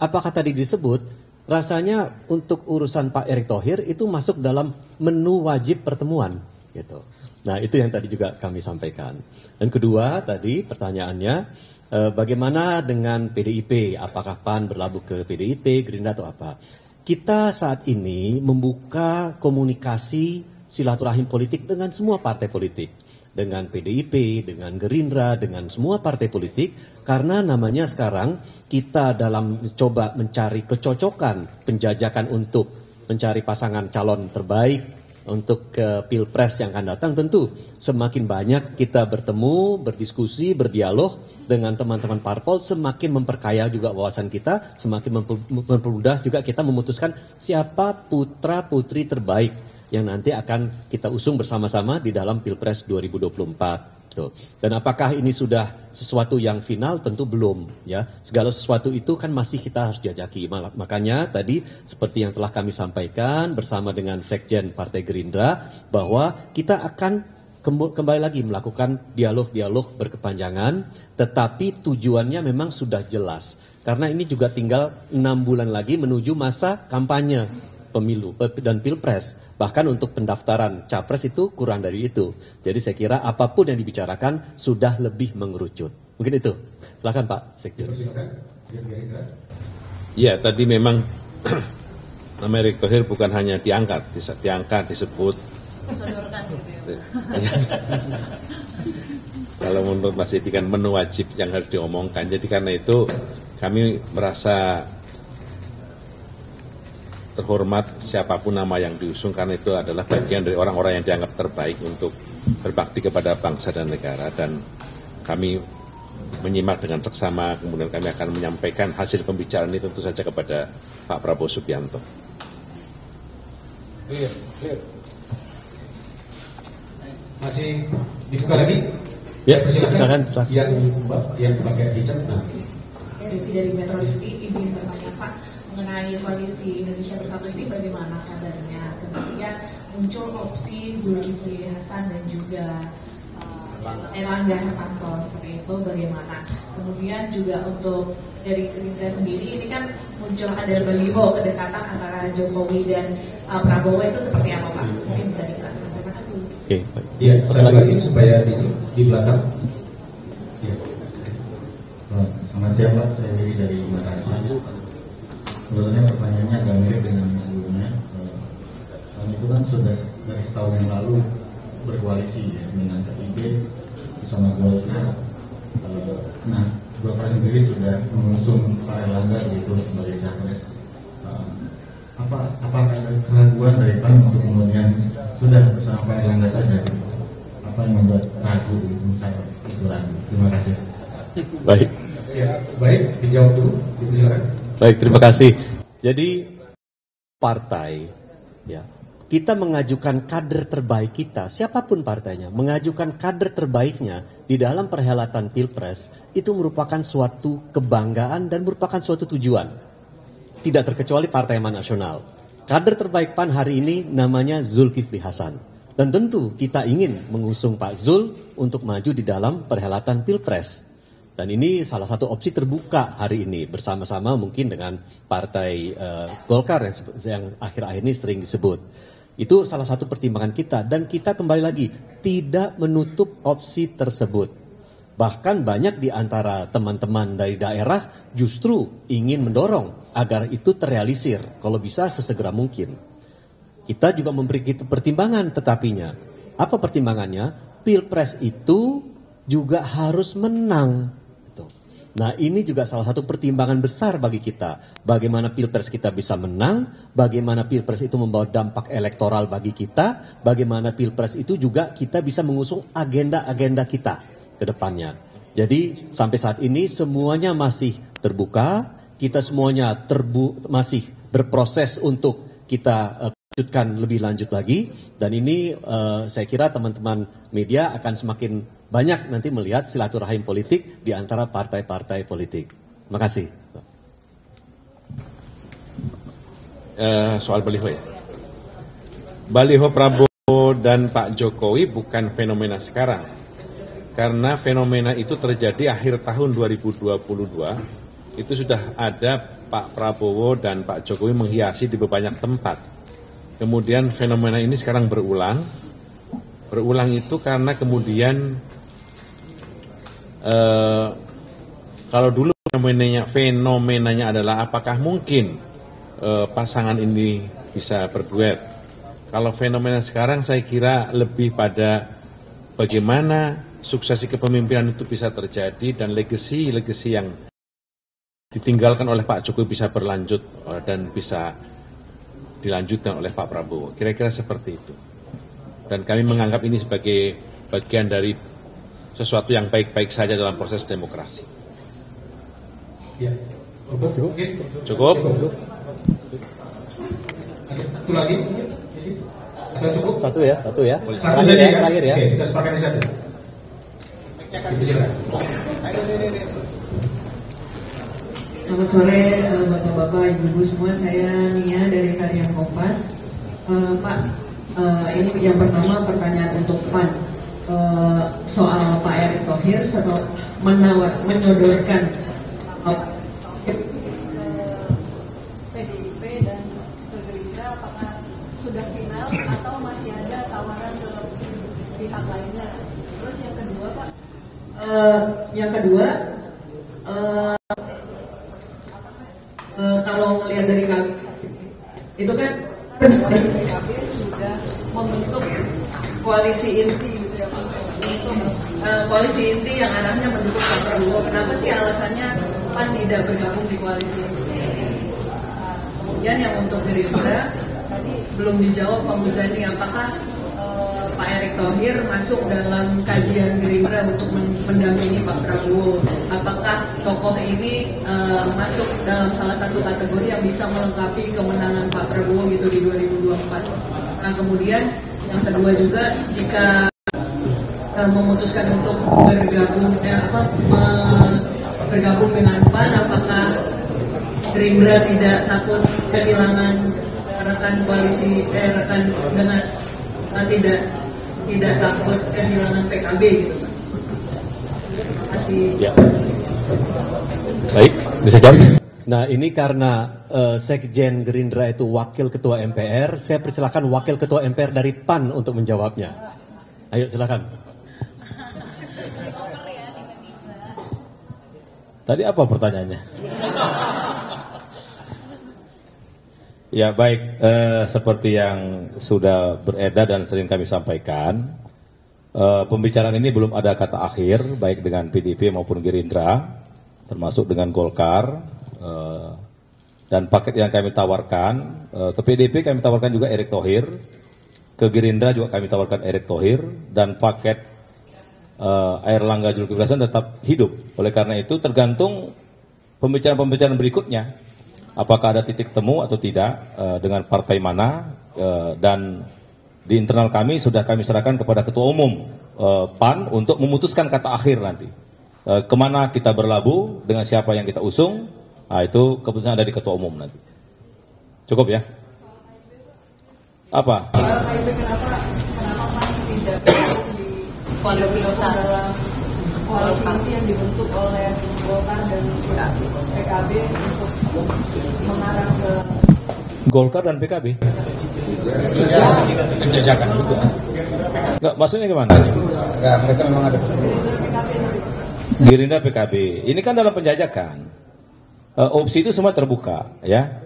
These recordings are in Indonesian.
Apakah tadi disebut rasanya untuk urusan Pak Erick Thohir itu masuk dalam menu wajib pertemuan gitu. Nah, itu yang tadi juga kami sampaikan. Dan kedua tadi pertanyaannya bagaimana dengan PDIP? Apakah PAN berlabuh ke PDIP, Gerindra atau apa? Kita saat ini membuka komunikasi silaturahim politik dengan semua partai politik. Dengan PDIP, dengan Gerindra, dengan semua partai politik, karena namanya sekarang kita dalam coba mencari kecocokan penjajakan untuk mencari pasangan calon terbaik untuk ke Pilpres yang akan datang. Tentu semakin banyak kita bertemu, berdiskusi, berdialog dengan teman-teman parpol, semakin memperkaya juga wawasan kita, semakin mempermudah juga kita memutuskan siapa putra putri terbaik yang nanti akan kita usung bersama-sama di dalam Pilpres 2024. Tuh. Dan apakah ini sudah sesuatu yang final? Tentu belum. Ya, segala sesuatu itu kan masih kita harus jajaki. Makanya tadi seperti yang telah kami sampaikan bersama dengan Sekjen Partai Gerindra bahwa kita akan kembali lagi melakukan dialog-dialog berkepanjangan, tetapi tujuannya memang sudah jelas. Karena ini juga tinggal 6 bulan lagi menuju masa kampanye pemilu dan Pilpres. Bahkan untuk pendaftaran capres itu kurang dari itu. Jadi saya kira apapun yang dibicarakan sudah lebih mengerucut. Mungkin itu. Silakan Pak Sekjen. Ya, tadi memang nama Erick Thohir bukan hanya diangkat disebut. Kalau menurut Mas Edi kan menu wajib yang harus diomongkan. Jadi karena itu kami merasa terhormat siapapun nama yang diusung karena itu adalah bagian dari orang-orang yang dianggap terbaik untuk berbakti kepada bangsa dan negara, dan kami menyimak dengan seksama, kemudian kami akan menyampaikan hasil pembicaraan ini tentu saja kepada Pak Prabowo Subianto. Clear. Masih dibuka lagi? Ya, silakan. Yang pakai hijab. Dari Metro TV izin bertanya Pak, mengenai koalisi Indonesia Bersatu ini bagaimana kabarnya? Kemudian muncul opsi Zulkifli Hasan dan juga Erlangga Hartarto, seperti itu bagaimana? Kemudian juga untuk dari Gerindra sendiri ini kan muncul ada baliho kedekatan antara Jokowi dan Prabowo, itu seperti apa Pak? Mungkin bisa dijelaskan. Terima kasih. Oke, Iya, sekali lagi supaya di belakang. Ya. Selamat siang Pak, saya Diri dari Makassar. Sebetulnya pertanyaannya agak mirip dengan sebelumnya. Kami itu kan sudah dari setahun yang lalu berkoalisi ya, dengan KIB bersama Golkar. Nah, Golkar sendiri sudah mengusung Pak Erlangga gitu sebagai capres. Apakah ada keraguan dari PAN untuk kemudian sudah bersama Pak Erlangga saja? Gitu? Apa yang membuat ragu gitu, misalnya itu ragu? Terima kasih. Baik. Ya, baik, dijawab dulu. Silakan. Baik, terima kasih. Jadi partai, ya, kita mengajukan kader terbaik kita, siapapun partainya, mengajukan kader terbaiknya di dalam perhelatan Pilpres, itu merupakan suatu kebanggaan dan merupakan suatu tujuan. Tidak terkecuali Partai Amanat Nasional. Kader terbaik PAN hari ini namanya Zulkifli Hasan. Dan tentu kita ingin mengusung Pak Zul untuk maju di dalam perhelatan Pilpres. Dan ini salah satu opsi terbuka hari ini bersama-sama mungkin dengan Partai Golkar yang akhir-akhir ini sering disebut. Itu salah satu pertimbangan kita, dan kita kembali lagi tidak menutup opsi tersebut. Bahkan banyak di antara teman-teman dari daerah justru ingin mendorong agar itu terrealisir kalau bisa sesegera mungkin. Kita juga memberi pertimbangan, tetapinya apa pertimbangannya? Pilpres itu juga harus menang. Nah, ini juga salah satu pertimbangan besar bagi kita. Bagaimana Pilpres kita bisa menang, bagaimana Pilpres itu membawa dampak elektoral bagi kita, bagaimana Pilpres itu juga kita bisa mengusung agenda-agenda kita ke depannya. Jadi sampai saat ini semuanya masih terbuka, kita semuanya masih berproses untuk kita lanjutkan lebih lanjut lagi, dan ini saya kira teman-teman media akan semakin banyak nanti melihat silaturahim politik di antara partai-partai politik. Terima kasih. Soal baliho ya. Baliho Prabowo dan Pak Jokowi bukan fenomena sekarang. Karena fenomena itu terjadi akhir tahun 2022, itu sudah ada Pak Prabowo dan Pak Jokowi menghiasi di banyak tempat. Kemudian fenomena ini sekarang berulang. Berulang itu karena kemudian kalau dulu fenomenanya adalah apakah mungkin pasangan ini bisa berduet. Kalau fenomena sekarang saya kira lebih pada bagaimana suksesi kepemimpinan itu bisa terjadi dan legasi yang ditinggalkan oleh Pak Jokowi bisa berlanjut dan bisa dilanjutkan oleh Pak Prabowo. Kira-kira seperti itu. Dan kami menganggap ini sebagai bagian dari sesuatu yang baik-baik saja dalam proses demokrasi. Ya. Cukup? Ada satu lagi? Atau cukup? Satu ya. Satu Terakhir saja ya. Terakhir ya. Oke, kita sepakati satu. Selamat sore Bapak-Bapak, Ibu-Ibu semua, saya Nia dari Harian Kompas. Pak, ini yang pertama pertanyaan untuk PAN soal Pak Erick Thohir setelah menyodorkan PDIP dan ke Gerindra, apakah sudah final atau masih ada tawaran ke pihak lainnya? Terus yang kedua Pak, kalau melihat dari kami itu kan PKB sudah membentuk koalisi inti gitu ya Pak, untuk koalisi inti yang arahnya mendukung Pak Prabowo. Kenapa sih alasannya PAN tidak bergabung di koalisi inti? Kemudian yang untuk Gerindra tadi belum dijawab Pak Muzani, apakah Pak Erick Thohir masuk dalam kajian Gerindra untuk mendampingi Pak Prabowo? Apakah tokoh ini masuk dalam salah satu kategori yang bisa melengkapi kemenangan Pak Prabowo gitu di 2024? Nah, kemudian yang kedua juga, jika memutuskan untuk bergabung dengan PAN, apakah Gerindra tidak takut kehilangan rekan koalisi rekan dengan tidak takut kehilangan PKB gitu Pak? Terima kasih. Ya. Baik, bisa jawab. Nah, ini karena Sekjen Gerindra itu wakil ketua MPR, saya persilakan wakil ketua MPR dari PAN untuk menjawabnya. Ayo silakan. Tadi apa pertanyaannya? Ya baik, seperti yang sudah beredar dan sering kami sampaikan, pembicaraan ini belum ada kata akhir, baik dengan PDIP maupun Gerindra, termasuk dengan Golkar, dan paket yang kami tawarkan, ke PDIP kami tawarkan juga Erick Thohir, ke Gerindra juga kami tawarkan Erick Thohir, dan paket Airlangga Zulkifli Hasan tetap hidup. Oleh karena itu tergantung pembicaraan-pembicaraan berikutnya, apakah ada titik temu atau tidak dengan partai mana, dan di internal kami sudah kami serahkan kepada Ketua Umum PAN untuk memutuskan kata akhir nanti. Kemana kita berlabuh, dengan siapa yang kita usung, nah itu keputusan ada di Ketua Umum nanti. Cukup ya? Apa? Kenapa PAN tidak bergabung di koalisi besar dalam koalisi inti yang dibentuk oleh Golkar dan PKB untuk mengarah ke Golkar dan PKB? Penjajakan juga. Enggak, maksudnya gimana? Enggak, mereka memang ada. Gerindra PKB. Ini kan dalam penjajakan. Opsi itu semua terbuka, ya.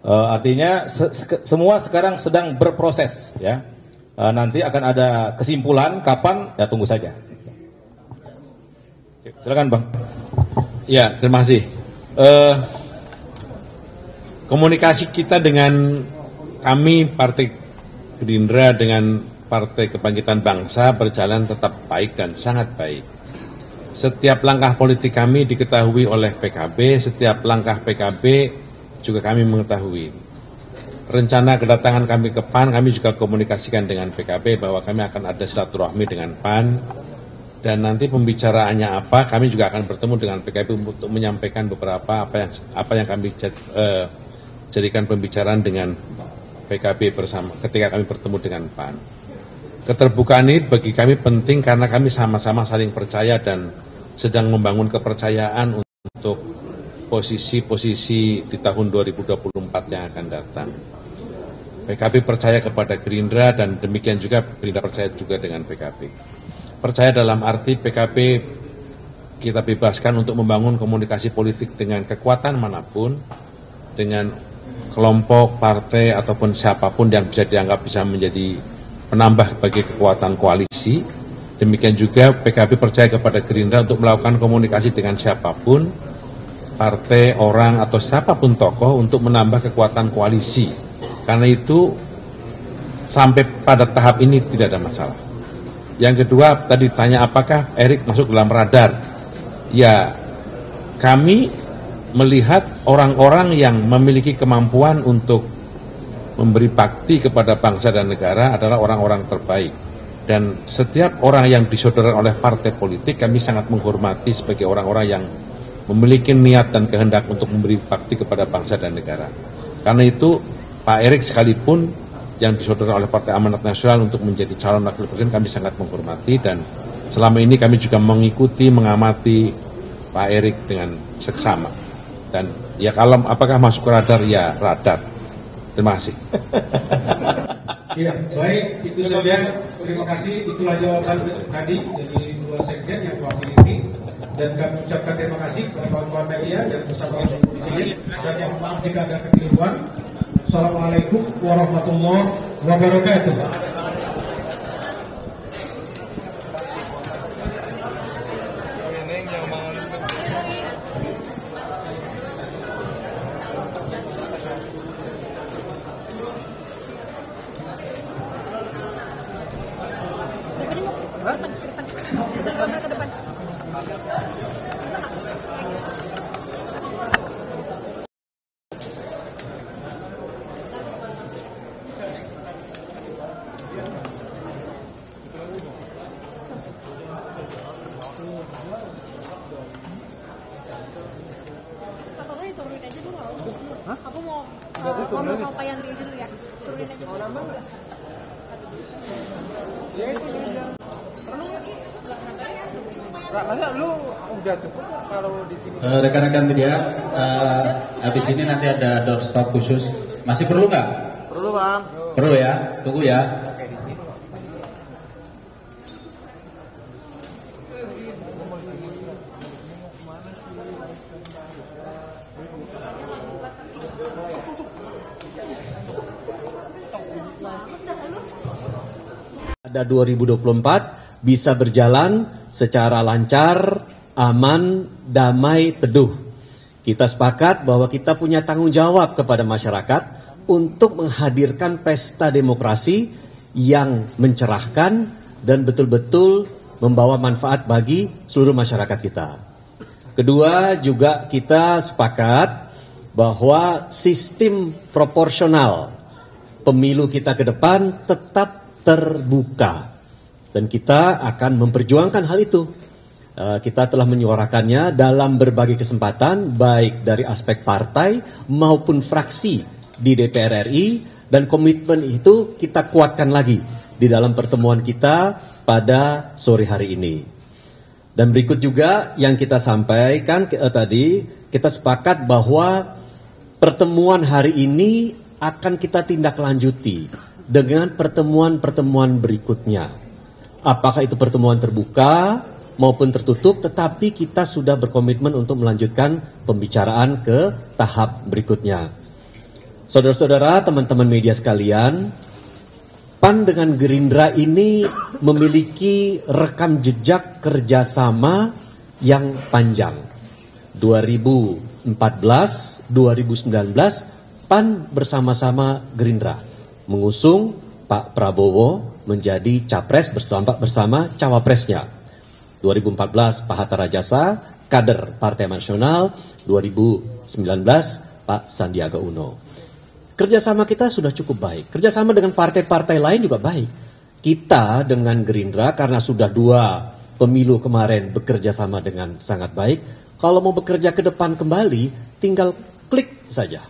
Artinya semua sekarang sedang berproses, ya. Nanti akan ada kesimpulan kapan, ya tunggu saja. Silakan Bang. Ya, terima kasih. Komunikasi kita dengan kami Partai Gerindra dengan Partai Kebangkitan Bangsa berjalan tetap baik dan sangat baik. Setiap langkah politik kami diketahui oleh PKB, setiap langkah PKB juga kami mengetahui. Rencana kedatangan kami ke PAN, kami juga komunikasikan dengan PKB bahwa kami akan ada silaturahmi dengan PAN. Dan nanti pembicaraannya apa, kami juga akan bertemu dengan PKB untuk menyampaikan beberapa apa yang kami jadikan pembicaraan dengan PKB bersama ketika kami bertemu dengan PAN. Keterbukaan ini bagi kami penting karena kami sama-sama saling percaya dan sedang membangun kepercayaan untuk posisi-posisi di tahun 2024 yang akan datang. PKB percaya kepada Gerindra dan demikian juga Gerindra percaya juga dengan PKB. Percaya dalam arti PKB kita bebaskan untuk membangun komunikasi politik dengan kekuatan manapun, dengan kelompok, partai, ataupun siapapun yang bisa dianggap bisa menjadi penambah bagi kekuatan koalisi. Demikian juga PKB percaya kepada Gerindra untuk melakukan komunikasi dengan siapapun, partai, orang, atau siapapun tokoh untuk menambah kekuatan koalisi. Karena itu sampai pada tahap ini tidak ada masalah. Yang kedua, tadi tanya apakah Erik masuk dalam radar. Ya, kami melihat orang-orang yang memiliki kemampuan untuk memberi bakti kepada bangsa dan negara adalah orang-orang terbaik. Dan setiap orang yang disodorkan oleh partai politik kami sangat menghormati sebagai orang-orang yang memiliki niat dan kehendak untuk memberi bakti kepada bangsa dan negara. Karena itu Pak Erik sekalipun yang disodorkan oleh Partai Amanat Nasional untuk menjadi calon wakil presiden kami sangat menghormati, dan selama ini kami juga mengikuti, mengamati Pak Erik dengan seksama. Dan ya kalau apakah masuk ke radar, ya radar. Terima kasih. Ya, baik, itu saja. Terima kasih. Itulah jawaban tadi dari dua sekjen yang mewakili ini. Dan kami ucapkan terima kasih kepada kawan-kawan media yang bersama di sini. Dan yang maaf jika ada kekeliruan. Assalamualaikum warahmatullahi wabarakatuh. Turunin aja dulu. Aku mau ngomong sama Pak Yandri dulu ya. Turunin aja dulu. Masa lu udah cepet kalau di sini? Rekan-rekan media, habis ini nanti ada doorstop khusus. Masih perlu nggak? Perlu, Bang. Perlu ya, tunggu ya. Ada 2024 bisa berjalan secara lancar, aman, damai, teduh. Kita sepakat bahwa kita punya tanggung jawab kepada masyarakat untuk menghadirkan pesta demokrasi yang mencerahkan dan betul-betul membawa manfaat bagi seluruh masyarakat kita. Kedua, juga kita sepakat bahwa sistem proporsional pemilu kita ke depan tetap terbuka, dan kita akan memperjuangkan hal itu. Kita telah menyuarakannya dalam berbagai kesempatan, baik dari aspek partai maupun fraksi di DPR RI, dan komitmen itu kita kuatkan lagi di dalam pertemuan kita pada sore hari ini. Dan berikut juga yang kita sampaikan tadi, kita sepakat bahwa pertemuan hari ini akan kita tindak lanjuti dengan pertemuan-pertemuan berikutnya. Apakah itu pertemuan terbuka maupun tertutup, tetapi kita sudah berkomitmen untuk melanjutkan pembicaraan ke tahap berikutnya. Saudara-saudara, teman-teman media sekalian, PAN dengan Gerindra ini memiliki rekam jejak kerjasama yang panjang. 2014, 2019, PAN bersama-sama Gerindra mengusung Pak Prabowo menjadi capres bersama cawapresnya. 2014 Pak Hatta Rajasa, kader Partai Nasional. 2019 Pak Sandiaga Uno. Kerjasama kita sudah cukup baik. Kerjasama dengan partai-partai lain juga baik. Kita dengan Gerindra karena sudah 2 pemilu kemarin bekerja sama dengan sangat baik. Kalau mau bekerja ke depan kembali, tinggal klik saja.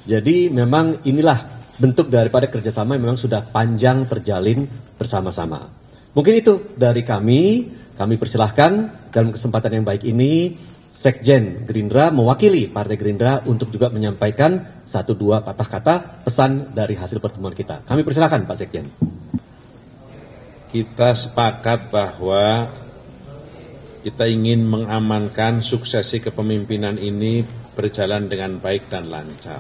Jadi memang inilah bentuk daripada kerjasama yang memang sudah panjang terjalin bersama-sama. Mungkin itu dari kami persilahkan dalam kesempatan yang baik ini, Sekjen Gerindra mewakili Partai Gerindra untuk juga menyampaikan 1-2 patah kata pesan dari hasil pertemuan kita. Kami persilahkan Pak Sekjen. Kita sepakat bahwa kita ingin mengamankan suksesi kepemimpinan ini berjalan dengan baik dan lancar.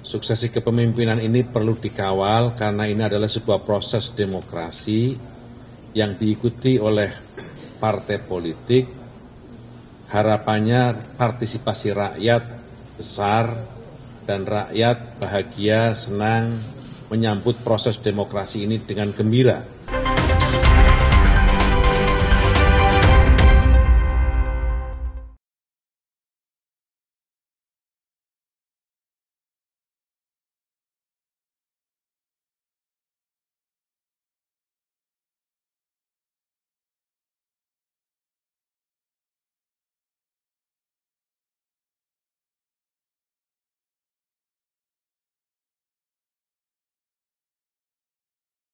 Suksesi kepemimpinan ini perlu dikawal karena ini adalah sebuah proses demokrasi yang diikuti oleh partai politik. Harapannya partisipasi rakyat besar dan rakyat bahagia, senang menyambut proses demokrasi ini dengan gembira.